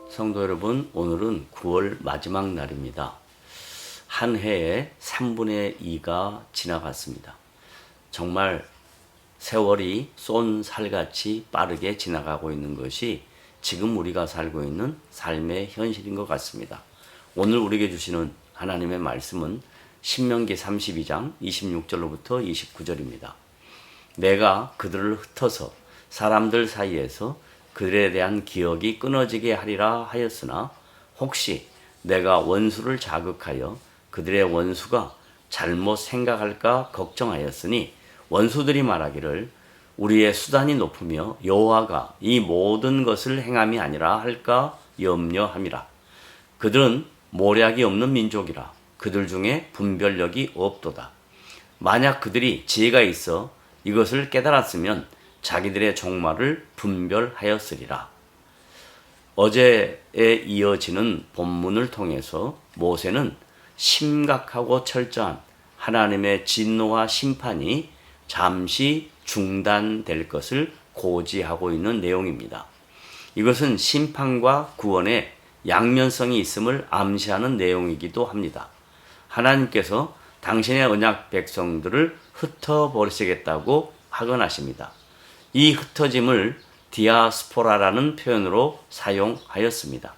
성도 여러분, 오늘은 9월 마지막 날입니다. 한 해의 3분의 2가 지나갔습니다. 정말 세월이 쏜 살같이 빠르게 지나가고 있는 것이 지금 우리가 살고 있는 삶의 현실인 것 같습니다. 오늘 우리에게 주시는 하나님의 말씀은 신명기 32장 26절로부터 29절입니다. 내가 그들을 흩어서 사람들 사이에서 그들에 대한 기억이 끊어지게 하리라 하였으나 혹시 내가 원수를 자극하여 그들의 원수가 잘못 생각할까 걱정하였으니 원수들이 말하기를 우리의 수단이 높으며 여호와가 이 모든 것을 행함이 아니라 할까 염려함이라. 그들은 모략이 없는 민족이라. 그들 중에 분별력이 없도다. 만약 그들이 지혜가 있어 이것을 깨달았으면 자기들의 종말을 분별하였으리라. 어제에 이어지는 본문을 통해서 모세는 심각하고 철저한 하나님의 진노와 심판이 잠시 중단될 것을 고지하고 있는 내용입니다. 이것은 심판과 구원의 양면성이 있음을 암시하는 내용이기도 합니다. 하나님께서 당신의 언약 백성들을 흩어버리시겠다고 하건하십니다. 이 흩어짐을 디아스포라라는 표현으로 사용하였습니다.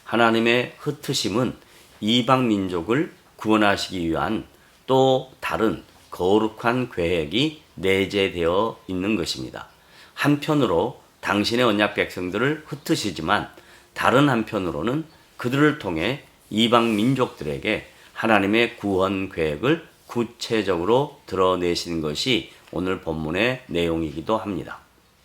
하나님의 흩으심은 이방 민족을 구원하시기 위한 또 다른 거룩한 계획이 내재되어 있는 것입니다. 한편으로 당신의 언약 백성들을 흩으시지만 다른 한편으로는 그들을 통해 이방 민족들에게 하나님의 구원 계획을 구체적으로 드러내시는 것이 오늘 본문의 내용이기도 합니다.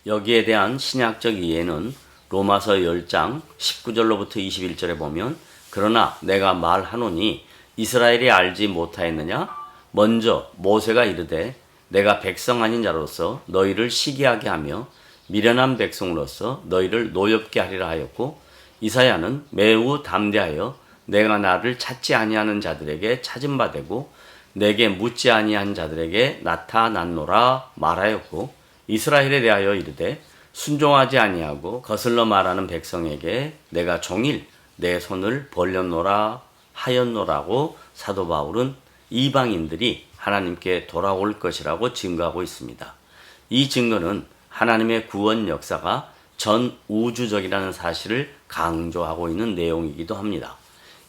여기에 대한 신약적 이해는 로마서 10장 19절로부터 21절에 보면 그러나 내가 말하노니 이스라엘이 알지 못하였느냐? 먼저 모세가 이르되 내가 백성 아닌 자로서 너희를 시기하게 하며 미련한 백성으로서 너희를 노엽게 하리라 하였고 이사야는 매우 담대하여 내가 나를 찾지 아니하는 자들에게 찾은 바 되고 내게 묻지 아니한 자들에게 나타났노라 말하였고 이스라엘에 대하여 이르되 순종하지 아니하고 거슬러 말하는 백성에게 내가 종일 내 손을 벌렸노라 하였노라고 사도 바울은 이방인들이 하나님께 돌아올 것이라고 증거하고 있습니다. 이 증거는 하나님의 구원 역사가 전 우주적이라는 사실을 강조하고 있는 내용이기도 합니다.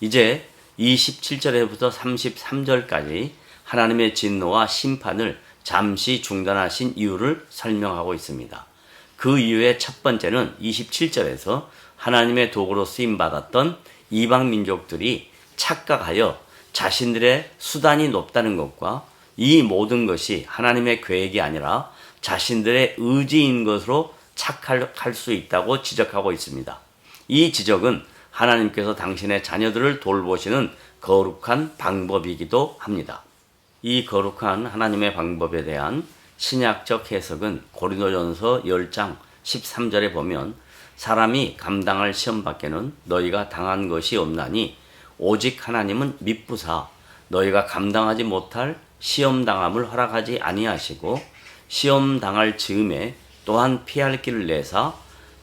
이제 27절에부터 33절까지 하나님의 진노와 심판을 잠시 중단하신 이유를 설명하고 있습니다. 그 이유의 첫 번째는 27절에서 하나님의 도구로 쓰임받았던 이방 민족들이 착각하여 자신들의 수단이 높다는 것과 이 모든 것이 하나님의 계획이 아니라 자신들의 의지인 것으로 착각할 수 있다고 지적하고 있습니다. 이 지적은 하나님께서 당신의 자녀들을 돌보시는 거룩한 방법이기도 합니다. 이 거룩한 하나님의 방법에 대한 신약적 해석은 고린도전서 10장 13절에 보면 사람이 감당할 시험 밖에는 너희가 당한 것이 없나니 오직 하나님은 미쁘사 너희가 감당하지 못할 시험 당함을 허락하지 아니하시고 시험 당할 즈음에 또한 피할 길을 내사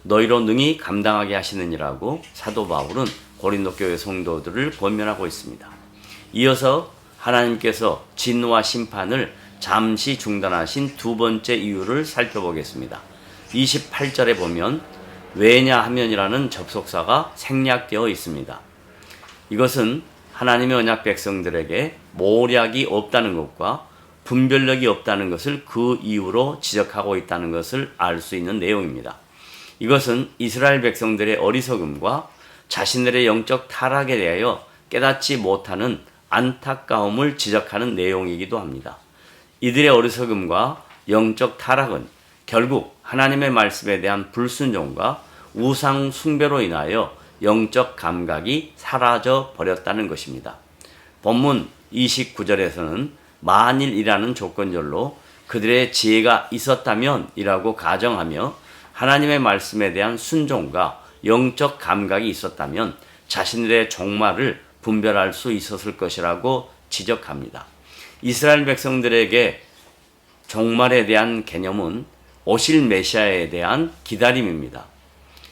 너희로 능히 감당하게 하시느니라고 사도 바울은 고린도 교회 성도들을 권면하고 있습니다. 이어서 하나님께서 진노와 심판을 잠시 중단하신 두 번째 이유를 살펴보겠습니다. 28절에 보면 왜냐하면이라는 접속사가 생략되어 있습니다. 이것은 하나님의 언약 백성들에게 모략이 없다는 것과 분별력이 없다는 것을 그 이유로 지적하고 있다는 것을 알 수 있는 내용입니다. 이것은 이스라엘 백성들의 어리석음과 자신들의 영적 타락에 대하여 깨닫지 못하는 안타까움을 지적하는 내용이기도 합니다. 이들의 어리석음과 영적 타락은 결국 하나님의 말씀에 대한 불순종과 우상 숭배로 인하여 영적 감각이 사라져 버렸다는 것입니다. 본문 29절에서는 만일이라는 조건절로 그들의 지혜가 있었다면 이라고 가정하며 하나님의 말씀에 대한 순종과 영적 감각이 있었다면 자신들의 종말을 분별할 수 있었을 것이라고 지적합니다. 이스라엘 백성들에게 종말에 대한 개념은 오실 메시아에 대한 기다림입니다.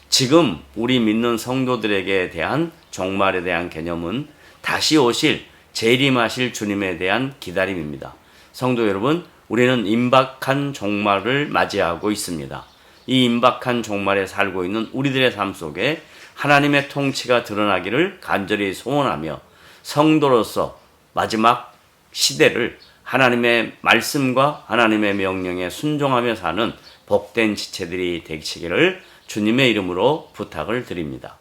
지금 우리 믿는 성도들에게 대한 종말에 대한 개념은 다시 오실 재림하실 주님에 대한 기다림입니다. 성도 여러분, 우리는 임박한 종말을 맞이하고 있습니다. 이 임박한 종말에 살고 있는 우리들의 삶 속에 하나님의 통치가 드러나기를 간절히 소원하며 성도로서 마지막 시대를 하나님의 말씀과 하나님의 명령에 순종하며 사는 복된 지체들이 되시기를 주님의 이름으로 부탁을 드립니다.